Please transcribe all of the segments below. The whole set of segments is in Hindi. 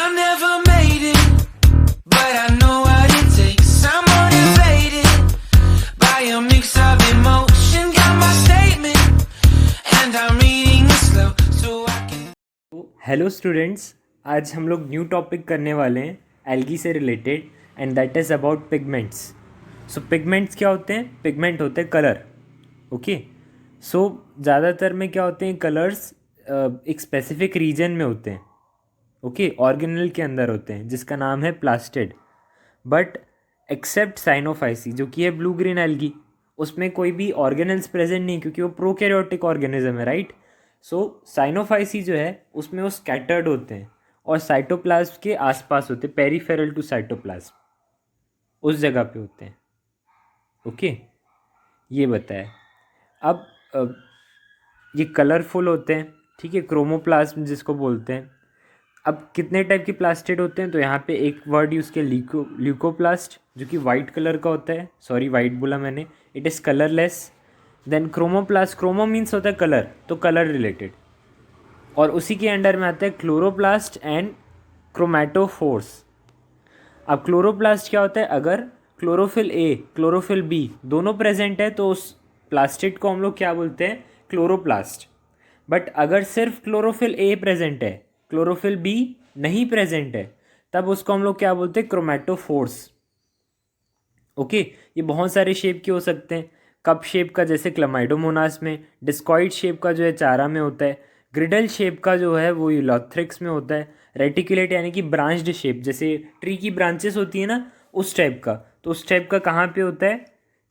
I never made it, but I know what it takes. I'm motivated by a mix of emotion. Got my statement, and I'm reading it slow so I can. Hello students, आज हम लोग न्यू टॉपिक करने वाले हैं एल्गी से related and that is about pigments. So pigments क्या होते हैं? पिगमेंट होते हैं कलर. ओके, सो ज़्यादातर में क्या होते हैं कलर्स एक स्पेसिफिक रीजन में होते हैं. ओके, ऑर्गेनल के अंदर होते हैं जिसका नाम है प्लास्टिड. बट एक्सेप्ट साइनोफाइसी जो कि है ब्लू ग्रीन एल्गी, उसमें कोई भी ऑर्गेनल्स प्रेजेंट नहीं क्योंकि वो प्रोकैरियोटिक ऑर्गेनिज्म है, राइट. सो साइनोफाइसी जो है उसमें वो स्कैटर्ड होते हैं और साइटोप्लाज्म के आसपास होते हैं, पेरिफेरल टू साइटोप्लाज्म, उस जगह पे होते हैं. ओके, ये बताया. अब ये कलरफुल होते हैं, ठीक है, क्रोमोप्लाज्म जिसको बोलते हैं. अब कितने टाइप के प्लास्टिड होते हैं? तो यहाँ पे एक वर्ड यूज़ किया ल्यूकोप्लास्ट, जो कि वाइट कलर का होता है. सॉरी, वाइट बोला मैंने. It is colourless. Then chromoplast, chromo means होता है कलर, तो कलर रिलेटेड. और उसी के अंडर में आता है क्लोरोप्लास्ट एंड क्रोमैटोफोर्स. अब क्लोरोप्लास्ट क्या होता है? अगर क्लोरोफिल ए क्लोरोफिल बी दोनों प्रेजेंट है तो उस प्लास्टिड को हम लोग क्या बोलते हैं? क्लोरोप्लास्ट. बट अगर सिर्फ क्लोरोफिल ए प्रेजेंट है, क्लोरोफिल बी नहीं प्रेजेंट है, तब उसको हम लोग क्या बोलते हैं? क्रोमैटोफोर्स. ओके, ये बहुत सारे शेप के हो सकते हैं. कप शेप का जैसे क्लमाइडोमोनास में, डिस्कॉइड शेप का जो है चारा में होता है, ग्रिडल शेप का जो है वो यूलोथ्रिक्स में होता है, रेटिकुलेट यानी कि ब्रांच्ड शेप जैसे ट्री की ब्रांचेस होती है ना, उस टाइप का. तो उस टाइप का कहाँ पे होता है?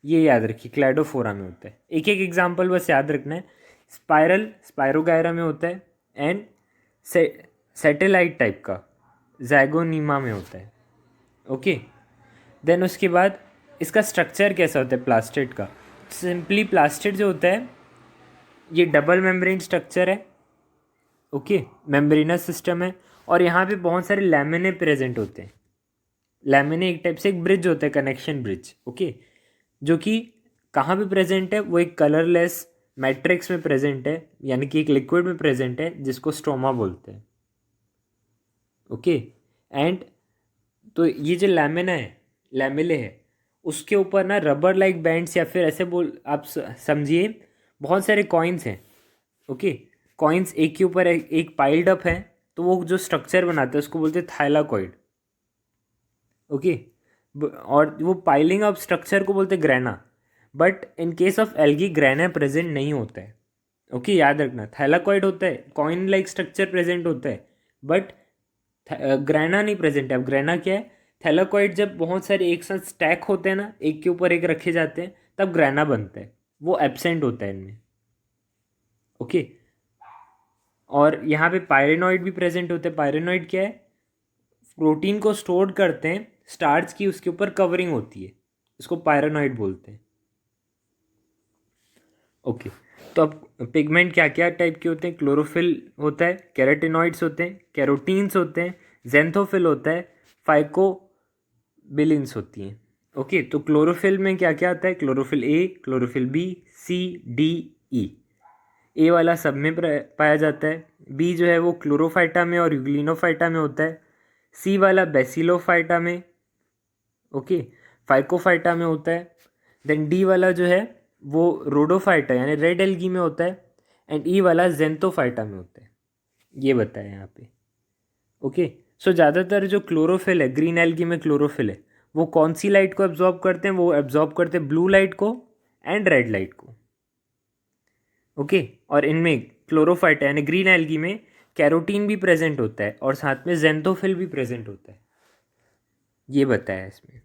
ये याद रखिए, क्लैडोफोरा में होता है. एक एक एग्जाम्पल बस याद रखना है. स्पाइरल स्पायरोगायरा में होता है एंड सैटेलाइट टाइप का जैगोनीमा में होता है. ओके, देन उसके बाद इसका स्ट्रक्चर कैसा होता है प्लास्टिड का? सिंपली प्लास्टिड जो होता है ये डबल मेम्ब्रेन स्ट्रक्चर है. ओके, मेम्ब्रेनस सिस्टम है और यहाँ पे बहुत सारे लैमिने प्रेजेंट होते हैं. लैमिने एक टाइप से एक ब्रिज होता है, कनेक्शन ब्रिज. ओके, जो कि कहाँ पे प्रेजेंट है? वो एक कलरलेस मैट्रिक्स में प्रेजेंट है, यानी कि एक लिक्विड में प्रेजेंट है जिसको स्ट्रोमा बोलते हैं. ओके, एंड तो ये जो लैमिना है, लैमिले है, उसके ऊपर ना रबर लाइक बैंड्स या फिर ऐसे बोल आप समझिए बहुत सारे कॉइन्स हैं. ओके, कॉइन्स एक के ऊपर एक पाइल्ड अप है, तो वो जो स्ट्रक्चर बनाते हैं उसको बोलते हैं थाइलाकॉइड. ओके, और वो पाइलिंग अप स्ट्रक्चर को बोलते हैं grana. But in case of algae grana present नहीं होता है. ओके, याद रखना, थाइलाकॉइड होता है, कॉइन लाइक स्ट्रक्चर प्रेजेंट होता है, बट ग्रेना नहीं प्रेजेंट है. अब ग्रेना क्या है? थैलाकॉइड जब बहुत सारे एक साथ स्टैक होते हैं ना, एक के ऊपर एक रखे जाते हैं, तब ग्रेना बनता है. वो एब्सेंट होता है इनमें. ओके, और यहाँ पे पायरेनॉइड भी प्रेजेंट होते हैं. पायरेनॉइड क्या है? प्रोटीन को स्टोर करते हैं, स्टार्च की उसके ऊपर कवरिंग होती है, इसको पायरेनॉइड बोलते हैं. ओके, तो अब पिगमेंट क्या क्या टाइप के होते हैं? क्लोरोफिल होता है, कैरोटिनॉइड्स होते हैं, कैरोटीन्स होते हैं, जेंथोफिल होता है, फाइकोबिलिन्स होती हैं. ओके, तो क्लोरोफिल में क्या क्या आता है? Chlorophyll A, chlorophyll B, C, D, ई. ए वाला सब में पाया जाता है. बी जो है वो क्लोरोफाइटा में और यूग्लिनोफाइटा में होता है. सी वाला बेसिलोफाइटा में. ओके, फाइकोफाइटा में होता है. देन डी वाला जो है वो रोडोफाइटा यानी रेड एल्गी में होता है. एंड ई वाला जेंथोफाइटा में होता है. ये बताया यहाँ पे. ओके, सो ज़्यादातर जो क्लोरोफिल है, ग्रीन एल्गी में क्लोरोफिल है, वो कौन सी लाइट को एब्जॉर्ब करते हैं? वो एब्जॉर्ब करते हैं ब्लू लाइट को एंड रेड लाइट को. ओके, और इनमें क्लोरोफाइटा यानी ग्रीन एल्गी में कैरोटीन भी प्रेजेंट होता है और साथ में जेंथोफिल भी प्रेजेंट होता है. ये बताया इसमें.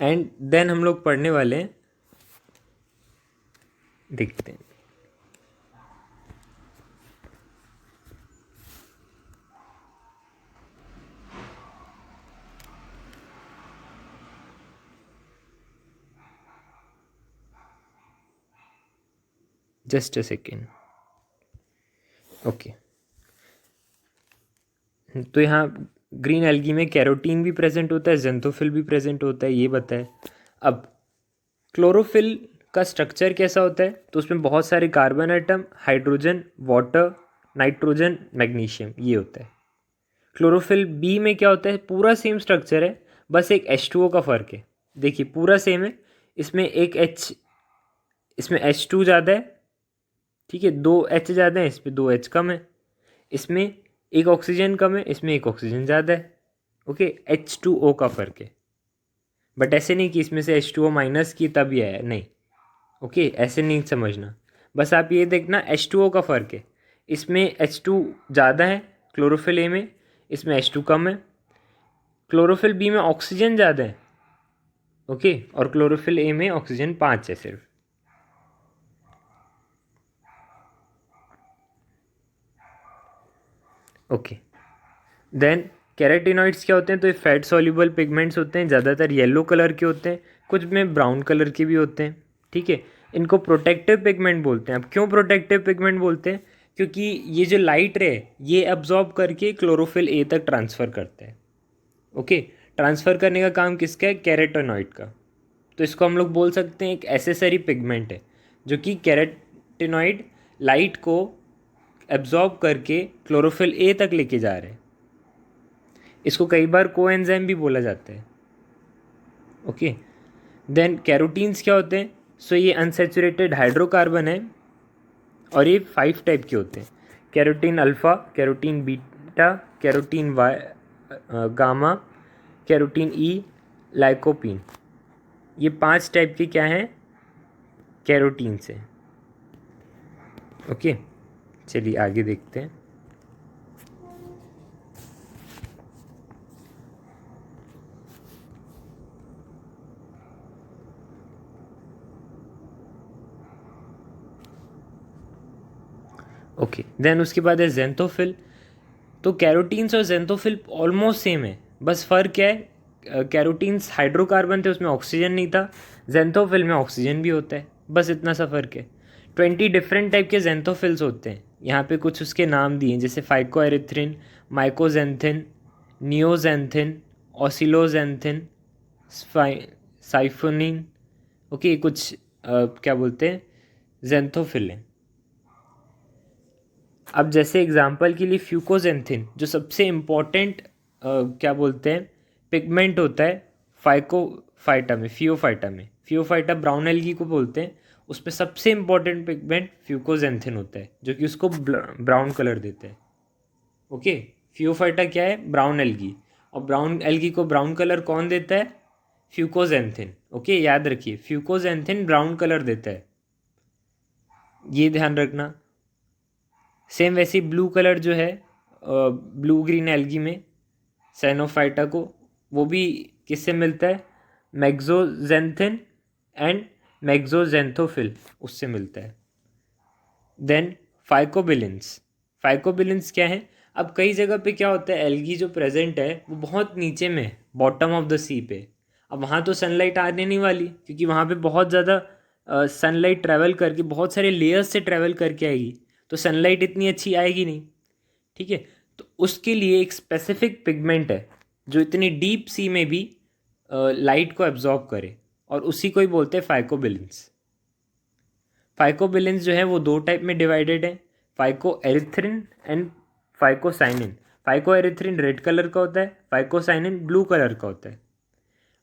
एंड देन हम लोग पढ़ने वाले हैं, देखते हैं. Just a second. ओके, तो यहाँ ग्रीन एल्गी में कैरोटीन भी प्रेजेंट होता है, जेंथोफिल भी प्रेजेंट होता है, ये बताए. अब क्लोरोफिल का स्ट्रक्चर कैसा होता है, तो उसमें बहुत सारे carbon atom, hydrogen, water, nitrogen, magnesium, ये होता है। क्लोरोफिल बी में क्या होता है, पूरा सेम स्ट्रक्चर है, बस एक H2O का फ़र्क है। देखिए पूरा सेम है, इसमें एक इसमें H2 ज़्यादा है, ठीक है, 2 H ज़्यादा है, इसमें 2 H कम है, इसमें एक ऑक्सीजन कम है, इसमें एक ऑक्सीजन ज़्यादा है। ओके, H2O का फ़र्क है, बट ऐसे नहीं कि इसमें से H2O माइनस की तब ये आया, नहीं। ओके, ऐसे नहीं समझना, बस आप ये देखना H2O का फ़र्क है, इसमें H2 ज़्यादा है क्लोरोफिल ए में, इसमें H2 कम है। क्लोरोफिल बी में ऑक्सीजन ज़्यादा है, ओके, और क्लोरोफिल ए में ऑक्सीजन 5 है सिर्फ। ओके, देन कैरेटिनॉइड्स क्या होते हैं, तो ये फैट सॉल्युबल पिगमेंट्स होते हैं, ज़्यादातर येलो कलर के होते हैं, कुछ में ब्राउन कलर के भी होते हैं, ठीक है। इनको प्रोटेक्टिव पिगमेंट बोलते हैं। अब क्यों प्रोटेक्टिव पिगमेंट बोलते हैं, क्योंकि ये जो लाइट रे ये अब्जॉर्ब करके क्लोरोफिल ए तक ट्रांसफ़र करते हैं। ओके, ट्रांसफ़र करने का काम किसका है, कैरेटिनॉइड का। तो इसको हम लोग बोल सकते हैं एक एसेसरी पिगमेंट है, जो कि कैरेटिनॉइड लाइट को एब्जॉर्ब करके क्लोरोफिल ए तक लेके जा रहे हैं। इसको कई बार कोएंजाइम भी बोला जाता है। ओके, देन कैरोटीन्स क्या होते हैं, सो ये अनसैचुरेटेड हाइड्रोकार्बन है, और ये 5 टाइप के होते हैं, carotene alpha, carotene beta, carotene Y, gamma, carotene E, lycopene. ये 5 टाइप के क्या हैं, कैरोटीन्स हैं। ओके, चलिए आगे देखते हैं। ओके, देन उसके बाद है जेंथोफिल। तो कैरोटीन्स और जेंथोफिल ऑलमोस्ट सेम है, बस फ़र्क क्या है, कैरोटीन्स हाइड्रोकार्बन थे, उसमें ऑक्सीजन नहीं था, जेंथोफिल में ऑक्सीजन भी होता है, बस इतना सा फ़र्क है। 20 डिफरेंट टाइप के जेंथोफिल्स होते हैं, यहाँ पे कुछ उसके नाम दिए, जैसे फाइकोएरिथ्रिन, माइकोजेंथिन, नियोजेंथिन, ऑसिलोजेंथिन, साइफोनिन। ओके, कुछ क्या बोलते हैं, जेंथोफिल हैं। अब जैसे एग्जांपल के लिए फ्यूकोजेंथिन, जो सबसे इम्पोर्टेंट क्या बोलते हैं पिगमेंट होता है फाइकोफाइटा में, फियोफाइटा ब्राउन एल्गी को बोलते हैं, उसमें सबसे इम्पोर्टेंट पिगमेंट फ्यूकोजेंथिन होता है, जो कि उसको ब्राउन कलर देता है। ओके, फियोफाइटा क्या है, ब्राउन एल्गी, और ब्राउन एल्गी को ब्राउन कलर कौन देता है, फ्यूकोजेंथिन। ओके, याद रखिए फ्यूकोजेंथिन ब्राउन कलर देता है, ये ध्यान रखना। सेम वैसे ब्लू कलर जो है ब्लू ग्रीन एल्गी में साइनोफाइटा को, वो भी किससे मिलता है, मैग्जोजेंथिन एंड मैग्जोजेंथोफिल, उससे मिलता है। देन फाइकोबिलिन्स क्या है, अब कई जगह पे क्या होता है, एल्गी जो प्रेजेंट है वो बहुत नीचे में, बॉटम ऑफ द सी पे, अब वहाँ तो सनलाइट आने नहीं वाली, क्योंकि वहाँ पे बहुत ज़्यादा सनलाइट ट्रैवल करके बहुत सारे लेयर्स से ट्रैवल करके आएगी, तो सनलाइट इतनी अच्छी आएगी नहीं, ठीक है। तो उसके लिए एक स्पेसिफिक पिगमेंट है जो इतनी डीप सी में भी लाइट को एब्जॉर्ब करे, और उसी को ही बोलते हैं फाइकोबिलिन्स। फाइकोबिलिन्स जो है वो 2 टाइप में डिवाइडेड है, phycoerythrin and phycocyanin. Phycoerythrin red colour का होता है, फाइकोसाइनिन ब्लू कलर का होता है।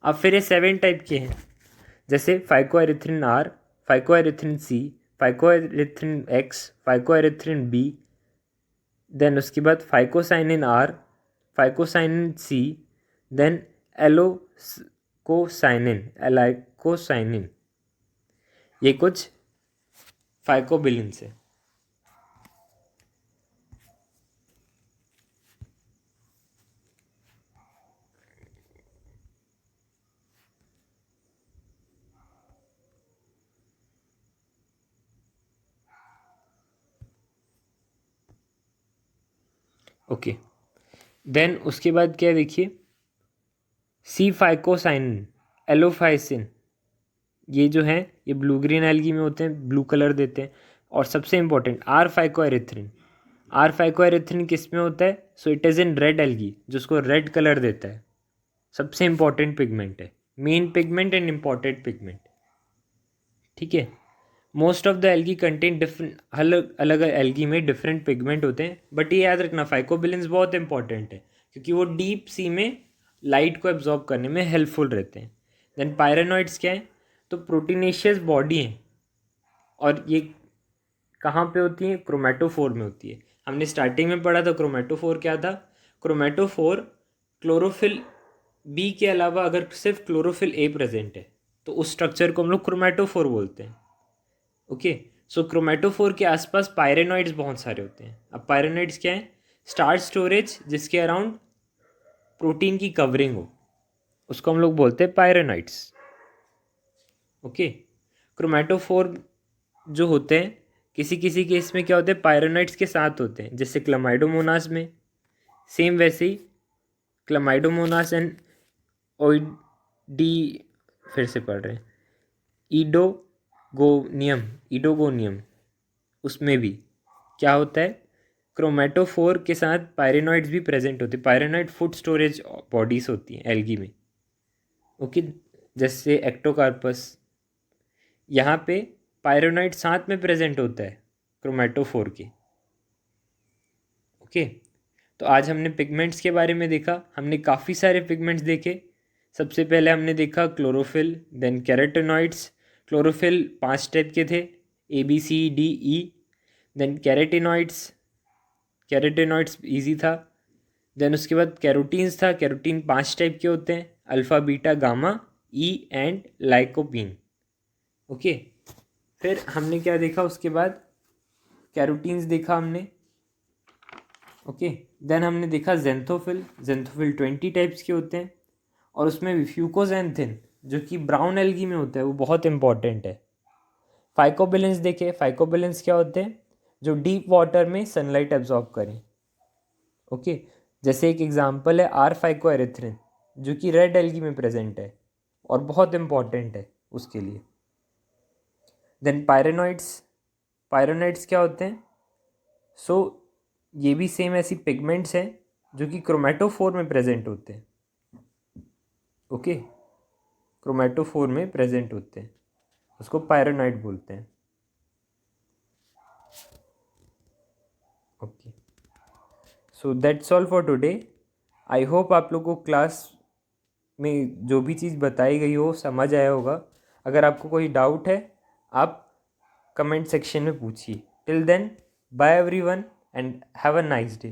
अब फिर ये 7 टाइप के हैं, जैसे phycoerythrin R, phycoerythrin C, phycoerythrin X, phycoerythrin B, then उसके बाद phycocyanin R, phycocyanin C, then allophycocyanin. ये कुछ फाइकोबिलिन्स है। ओके, देन उसके बाद क्या देखिए, सी फाइकोसाइनिन, एलोफाइसिन, ये जो है ये ब्लू ग्रीन एल्गी में होते हैं, ब्लू कलर देते हैं। और सबसे इंपॉर्टेंट आर फाइकोएरिथ्रिन किस में होता है, so it is in red algae, जिसको रेड कलर देता है। सबसे इंपॉर्टेंट पिगमेंट है, main pigment and important pigment, ठीक है। Most of the algae content different, अलग अलग एल्गी में डिफरेंट पिगमेंट होते हैं, बट ये याद रखना फाइकोबिलेंस बहुत इंपॉर्टेंट है क्योंकि वो डीप सी में लाइट को एब्जॉर्ब करने में हेल्पफुल रहते हैं। देन पायरेनॉइड्स क्या है, तो प्रोटीनेशियस बॉडी है और ये कहाँ पे होती है, क्रोमेटोफोर में होती है। हमने स्टार्टिंग में पढ़ा था क्रोमेटोफोर क्या था, क्रोमेटोफोर क्लोरोफिल बी के अलावा अगर सिर्फ क्लोरोफिल ए प्रेजेंट है तो उस स्ट्रक्चर को हम लोग क्रोमेटोफोर बोलते हैं। ओके, सो क्रोमेटोफोर के आसपास पायरेनॉइड्स बहुत सारे होते हैं। अब पायरेनॉइड्स क्या है, स्टार्च स्टोरेज जिसके अराउंड प्रोटीन की कवरिंग हो, उसको हम लोग बोलते हैं पायरेनॉइड्स। ओके, क्रोमेटोफोर जो होते हैं किसी किसी केस में क्या होते हैं, पायरेनॉइड्स के साथ होते हैं, जैसे क्लमाइडोमोनास में। सेम वैसे ही क्लमाइडोमोनास एंड ओइडी, फिर से पढ़ रहे हैं, ईडोगोनियम उसमें भी क्या होता है, क्रोमेटोफोर के साथ पायरेनॉइड्स भी प्रेजेंट होते हैं। पायरेनॉइड फूड स्टोरेज बॉडीज होती हैं एल्गी में। ओके, जैसे एक्टोकार्पस, यहाँ पे पायरेनॉइड साथ में प्रेजेंट होता है क्रोमेटोफोर के। ओके, तो आज हमने पिगमेंट्स के बारे में देखा। हमने काफ़ी सारे पिगमेंट्स देखे। सबसे पहले हमने देखा chlorophyll, then carotenoids. Chlorophyll 5 type के थे, ABCDE। देन कैरोटेनॉइड्स ईजी था। देन उसके बाद कैरोटीन्स था। कैरोटीन 5 टाइप के होते हैं, alpha, beta, gamma, E and lycopene. Okay, फिर हमने क्या देखा उसके बाद, कैरोटीन्स देखा हमने। ओके, देन हमने देखा जेंथोफिल। 20 टाइप्स के होते हैं और उसमें भी फ्यूकोजेंथिन जो कि ब्राउन एल्गी में होता है वो बहुत इंपॉर्टेंट है। फाइकोबिलेंस देखे। फाइकोबिलेंस क्या होते हैं, जो डीप वाटर में सनलाइट एब्जॉर्ब करें। ओके, जैसे एक एग्जांपल है R-फाइकोएरिथ्रिन जो कि रेड एल्गी में प्रेजेंट है और बहुत इंपॉर्टेंट है उसके लिए। देन पायरेनॉइड्स क्या होते हैं, ये भी सेम ऐसी पिगमेंट्स हैं जो कि क्रोमेटोफोर में प्रेजेंट होते हैं। ओके, क्रोमेटोफोर में प्रेजेंट होते हैं, उसको पायरेनॉइड बोलते हैं। Okay, so that's all for today. I hope आप लोगों को क्लास में जो भी चीज़ बताई गई हो समझ आया होगा। अगर आपको कोई डाउट है आप कमेंट सेक्शन में पूछिए। Till then, bye everyone and have a nice day.